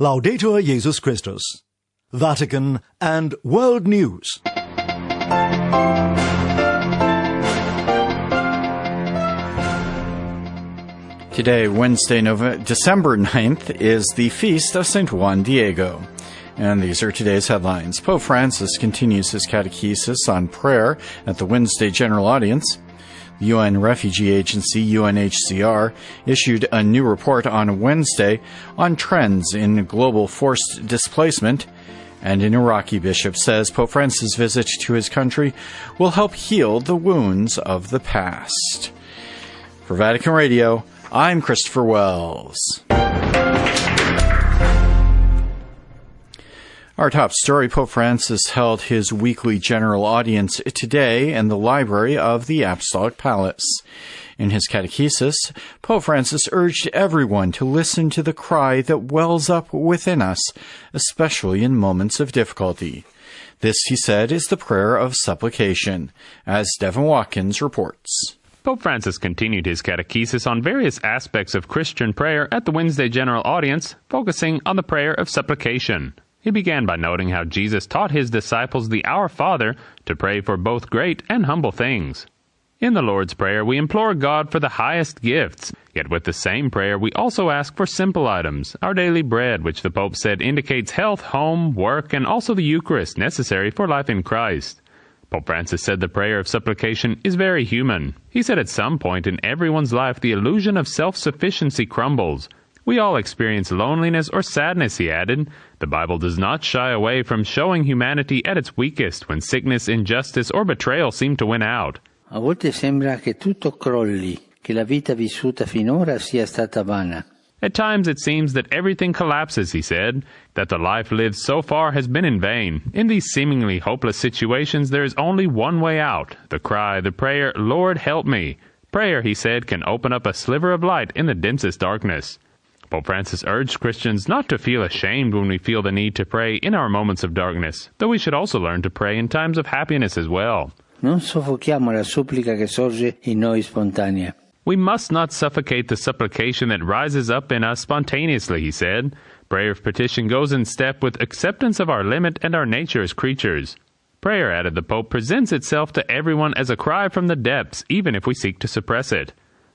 Laudetur Jesus Christus. Vatican and World News. Today, Wednesday, December 9th, is the feast of St. Juan Diego. And these are today's headlines. Pope Francis continues his catechesis on prayer at the Wednesday General Audience. The UN Refugee Agency, UNHCR, issued a new report on Wednesday on trends in global forced displacement. And an Iraqi bishop says Pope Francis' visit to his country will help heal the wounds of the past. For Vatican Radio, I'm Christopher Wells. Our top story, Pope Francis held his weekly general audience today in the library of the Apostolic Palace. In his catechesis, Pope Francis urged everyone to listen to the cry that wells up within us, especially in moments of difficulty. This, he said, is the prayer of supplication, as Devin Watkins reports. Pope Francis continued his catechesis on various aspects of Christian prayer at the Wednesday General Audience, focusing on the prayer of supplication. He began by noting how Jesus taught his disciples the Our Father to pray for both great and humble things. In the Lord's Prayer, we implore God for the highest gifts, yet with the same prayer we also ask for simple items, our daily bread, which the Pope said indicates health, home, work, and also the Eucharist necessary for life in Christ. Pope Francis said the prayer of supplication is very human. He said at some point in everyone's life the illusion of self-sufficiency crumbles. We all experience loneliness or sadness, he added. The Bible does not shy away from showing humanity at its weakest when sickness, injustice, or betrayal seem to win out. A volte sembra che tutto crolli, che la vita vissuta finora sia stata vana. At times it seems that everything collapses, he said, that the life lived so far has been in vain. In these seemingly hopeless situations there is only one way out, the cry, the prayer, Lord help me. Prayer, he said, can open up a sliver of light in the densest darkness. Pope Francis urged Christians not to feel ashamed when we feel the need to pray in our moments of darkness, though we should also learn to pray in times of happiness as well. Non soffochiamo la supplica che sorge in noi spontanea. We must not suffocate the supplication that rises up in us spontaneously, he said. Prayer of petition goes in step with acceptance of our limit and our nature as creatures. Prayer, added the Pope, presents itself to everyone as a cry from the depths, even if we seek to suppress it.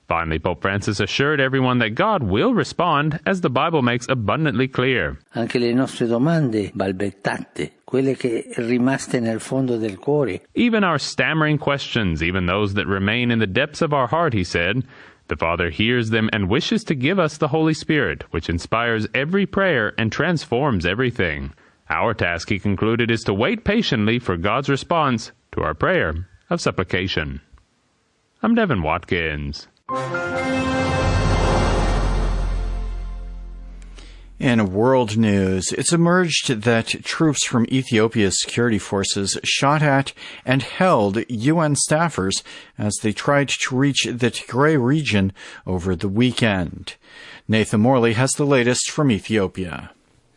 Finally, Pope Francis assured everyone that God will respond, as the Bible makes abundantly clear. Anche le nostre domande balbettate, quelle che rimaste nel fondo del cuore. Even our stammering questions, even those that remain in the depths of our heart, he said, the Father hears them and wishes to give us the Holy Spirit, which inspires every prayer and transforms everything. Our task, he concluded, is to wait patiently for God's response to our prayer of supplication. I'm Devin Watkins. In world news, it's emerged that troops from Ethiopia's security forces shot at and held UN staffers as they tried to reach the Tigray region over the weekend. Nathan Morley has the latest from Ethiopia.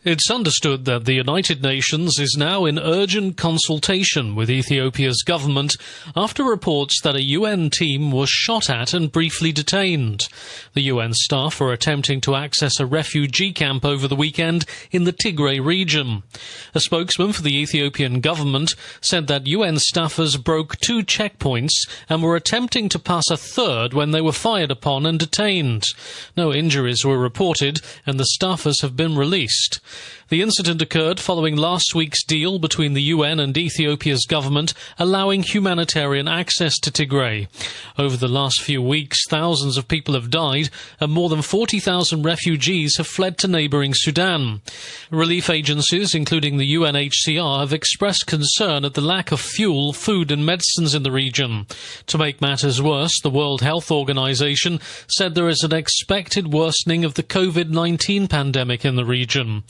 It's understood that the United Nations is now in urgent consultation with Ethiopia's government after reports that a UN team was shot at and briefly detained. The UN staff were attempting to access a refugee camp over the weekend in the Tigray region. A spokesman for the Ethiopian government said that UN staffers broke 2 checkpoints and were attempting to pass a third when they were fired upon and detained. No injuries were reported and the staffers have been released. The incident occurred following last week's deal between the UN and Ethiopia's government allowing humanitarian access to Tigray. Over the last few weeks, thousands of people have died and more than 40,000 refugees have fled to neighbouring Sudan. Relief agencies, including the UNHCR, have expressed concern at the lack of fuel, food and medicines in the region. To make matters worse, the World Health Organization said there is an expected worsening of the COVID-19 pandemic in the region.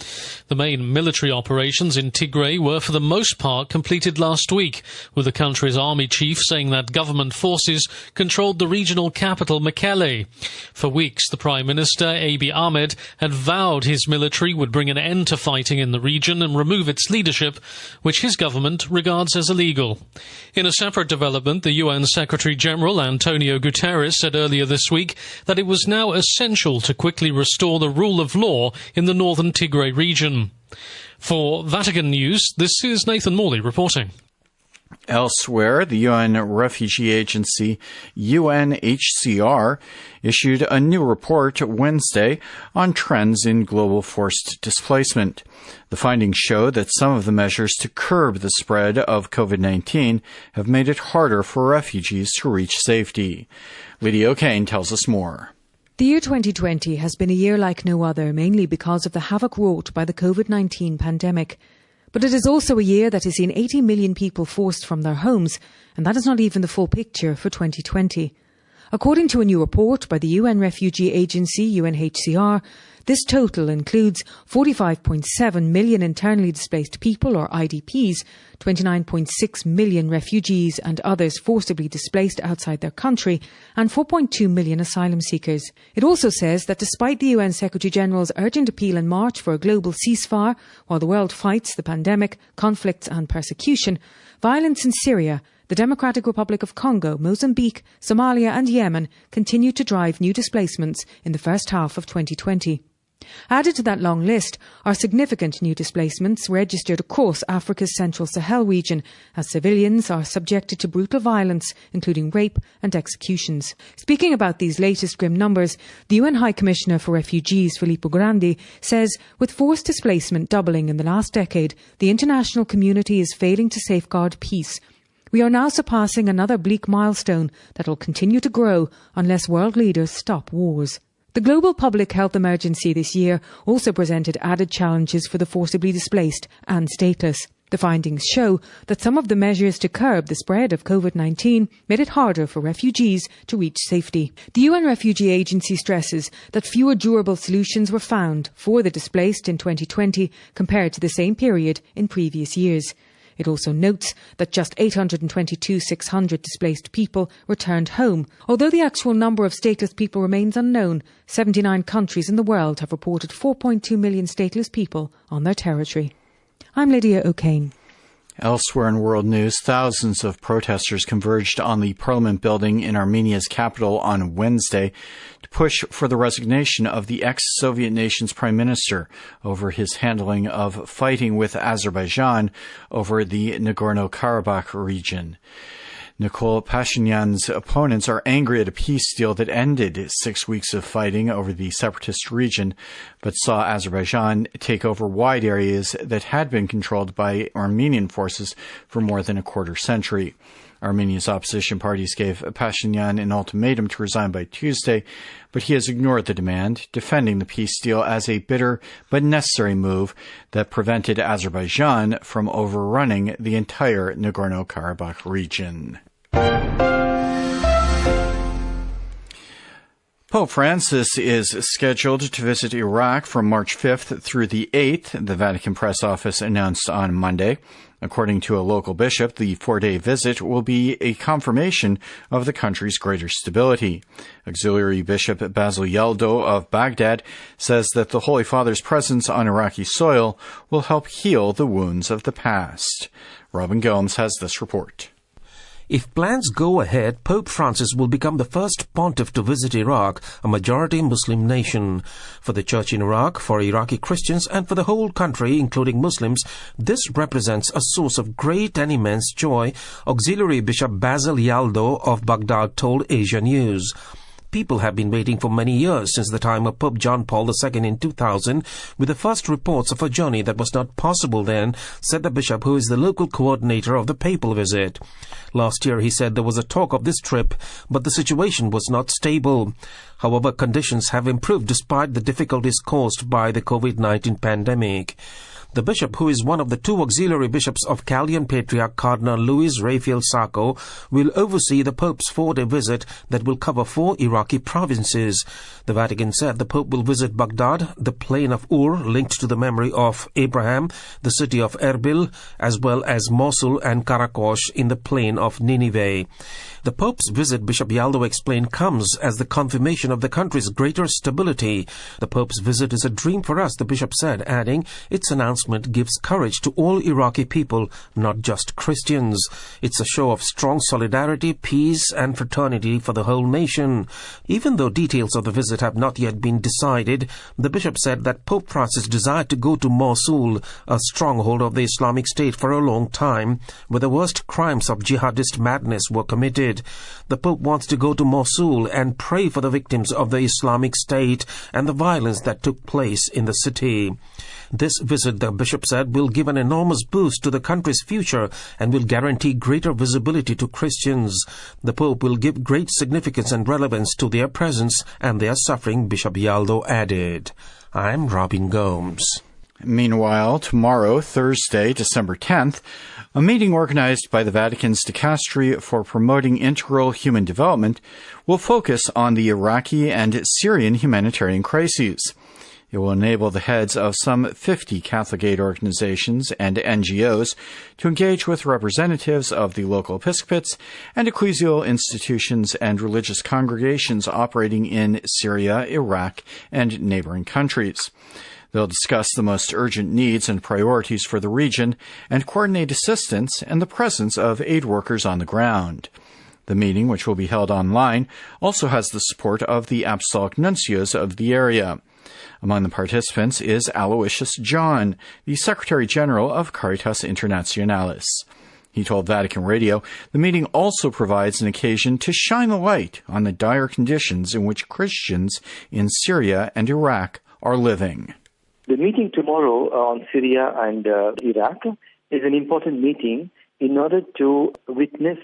The main military operations in Tigray were for the most part completed last week, with the country's army chief saying that government forces controlled the regional capital Mekelle. For weeks, the Prime Minister, Abiy Ahmed, had vowed his military would bring an end to fighting in the region and remove its leadership, which his government regards as illegal. In a separate development, the UN Secretary-General Antonio Guterres said earlier this week that it was now essential to quickly restore the rule of law in the northern Tigray region. region. For Vatican News, this is Nathan Morley reporting. Elsewhere, the UN refugee agency UNHCR issued a new report Wednesday on trends in global forced displacement. The findings show that some of the measures to curb the spread of COVID-19 have made it harder for refugees to reach safety. Lydia O'Kane tells us more. The year 2020 has been a year like no other, mainly because of the havoc wrought by the COVID-19 pandemic. But it is also a year that has seen 80 million people forced from their homes, and that is not even the full picture for 2020. According to a new report by the UN refugee agency UNHCR, this total includes 45.7 million internally displaced people, or IDPs, 29.6 million refugees and others forcibly displaced outside their country, and 4.2 million asylum seekers. It also says that despite the UN Secretary-General's urgent appeal in March for a global ceasefire, while the world fights the pandemic, conflicts and persecution, violence in Syria, the Democratic Republic of Congo, Mozambique, Somalia and Yemen continue to drive new displacements in the first half of 2020. Added to that long list are significant new displacements registered across Africa's Central Sahel region, as civilians are subjected to brutal violence, including rape and executions. Speaking about these latest grim numbers, the UN High Commissioner for Refugees, Filippo Grandi, says with forced displacement doubling in the last decade, the international community is failing to safeguard peace. We are now surpassing another bleak milestone that will continue to grow unless world leaders stop wars. The global public health emergency this year also presented added challenges for the forcibly displaced and stateless. The findings show that some of the measures to curb the spread of COVID-19 made it harder for refugees to reach safety. The UN Refugee Agency stresses that fewer durable solutions were found for the displaced in 2020 compared to the same period in previous years. It also notes that just 822,600 displaced people returned home. Although the actual number of stateless people remains unknown, 79 countries in the world have reported 4.2 million stateless people on their territory. I'm Lydia O'Kane. Elsewhere in world news, thousands of protesters converged on the parliament building in Armenia's capital on Wednesday to push for the resignation of the ex-Soviet nation's prime minister over his handling of fighting with Azerbaijan over the Nagorno-Karabakh region. Nikol Pashinyan's opponents are angry at a peace deal that ended 6 weeks of fighting over the separatist region, but saw Azerbaijan take over wide areas that had been controlled by Armenian forces for more than a quarter century. Armenia's opposition parties gave Pashinyan an ultimatum to resign by Tuesday, but he has ignored the demand, defending the peace deal as a bitter but necessary move that prevented Azerbaijan from overrunning the entire Nagorno-Karabakh region. Pope Francis is scheduled to visit Iraq from March 5th through the 8th, the Vatican press office announced on Monday. According to a local bishop, the 4-day visit will be a confirmation of the country's greater stability. Auxiliary Bishop Basil Yaldo of Baghdad says that the Holy Father's presence on Iraqi soil will help heal the wounds of the past. Robin Gomes has this report. If plans go ahead, Pope Francis will become the first pontiff to visit Iraq, a majority Muslim nation. For the church in Iraq, for Iraqi Christians, and for the whole country, including Muslims, this represents a source of great and immense joy, Auxiliary Bishop Basil Yaldo of Baghdad told Asia News. People have been waiting for many years since the time of Pope John Paul II in 2000, with the first reports of a journey that was not possible then, said the bishop, who is the local coordinator of the papal visit. Last year, he said there was a talk of this trip, but the situation was not stable. However, conditions have improved despite the difficulties caused by the COVID-19 pandemic. The bishop, who is one of the two auxiliary bishops of Chaldean Patriarch Cardinal Luis Rafael Sacco, will oversee the Pope's 4-day visit that will cover 4 Iraqi provinces. The Vatican said the Pope will visit Baghdad, the plain of Ur, linked to the memory of Abraham, the city of Erbil, as well as Mosul and Karakosh in the plain of Nineveh. The Pope's visit, Bishop Yaldo explained, comes as the confirmation of the country's greater stability. The Pope's visit is a dream for us, the bishop said, adding, its announcement announcement gives courage to all Iraqi people, not just Christians. It's a show of strong solidarity, peace and fraternity for the whole nation. Even though details of the visit have not yet been decided, the bishop said that Pope Francis desired to go to Mosul, a stronghold of the Islamic State, for a long time, where the worst crimes of jihadist madness were committed. The Pope wants to go to Mosul and pray for the victims of the Islamic State and the violence that took place in the city. This visit, the bishop said, will give an enormous boost to the country's future and will guarantee greater visibility to Christians. The Pope will give great significance and relevance to their presence and their suffering, Bishop Yaldo added. I'm Robin Gomes. Meanwhile, tomorrow, Thursday, December 10th, a meeting organized by the Vatican's Dicastery for Promoting Integral Human Development will focus on the Iraqi and Syrian humanitarian crises. It will enable the heads of some 50 Catholic aid organizations and NGOs to engage with representatives of the local episcopates and ecclesial institutions and religious congregations operating in Syria, Iraq, and neighboring countries. They'll discuss the most urgent needs and priorities for the region and coordinate assistance and the presence of aid workers on the ground. The meeting, which will be held online, also has the support of the apostolic nuncios of the area. Among the participants is Aloysius John, the Secretary General of Caritas Internationalis. He told Vatican Radio the meeting also provides an occasion to shine a light on the dire conditions in which Christians in Syria and Iraq are living. The meeting tomorrow on Syria and Iraq is an important meeting in order to witness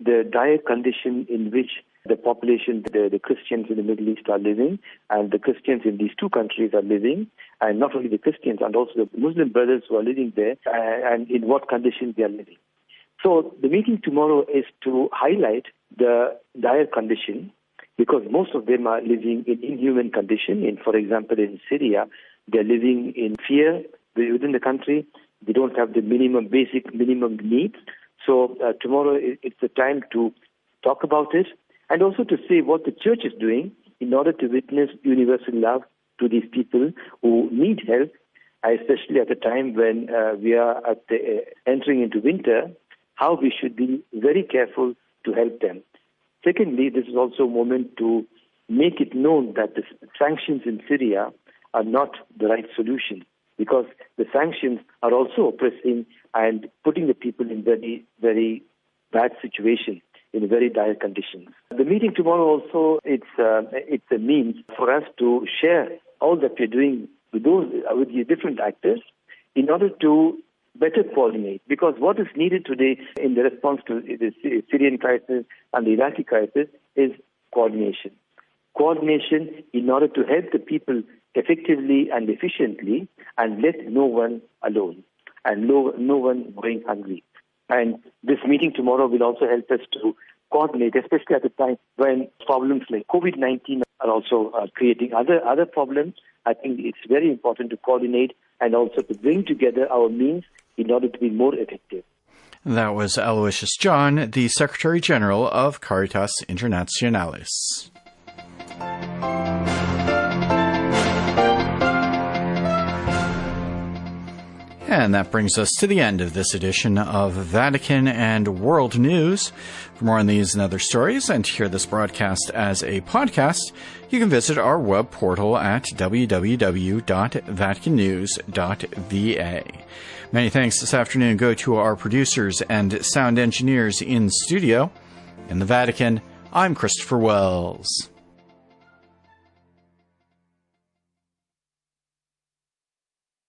the dire condition in which the population, the Christians in the Middle East are living, and the Christians in these two countries are living, and not only the Christians, and also the Muslim brothers who are living there, and in what conditions they are living. So the meeting tomorrow is to highlight the dire condition, because most of them are living in inhuman condition. For example, in Syria, they're living in fear within the country. They don't have the basic minimum needs. So tomorrow it's the time to talk about it and also to see what the church is doing in order to witness universal love to these people who need help, especially at a time when we are entering into winter, how we should be very careful to help them. Secondly, this is also a moment to make it known that the sanctions in Syria are not the right solution, because the sanctions are also oppressing and putting the people in very, very bad situation, in very dire conditions. The meeting tomorrow also, it's a means for us to share all that we're doing with the different actors in order to better coordinate, because what is needed today in the response to the Syrian crisis and the Iraqi crisis is coordination. Coordination in order to help the people effectively and efficiently and let no one alone and no one going hungry. And this meeting tomorrow will also help us to coordinate, especially at a time when problems like COVID-19 are also creating other problems. I think it's very important to coordinate and also to bring together our means in order to be more effective. That was Aloysius John, the Secretary General of Caritas Internationalis. And that brings us to the end of this edition of Vatican and World News. For more on these and other stories, and to hear this broadcast as a podcast, you can visit our web portal at www.vaticannews.va. Many thanks this afternoon go to our producers and sound engineers in studio. In the Vatican, I'm Christopher Wells.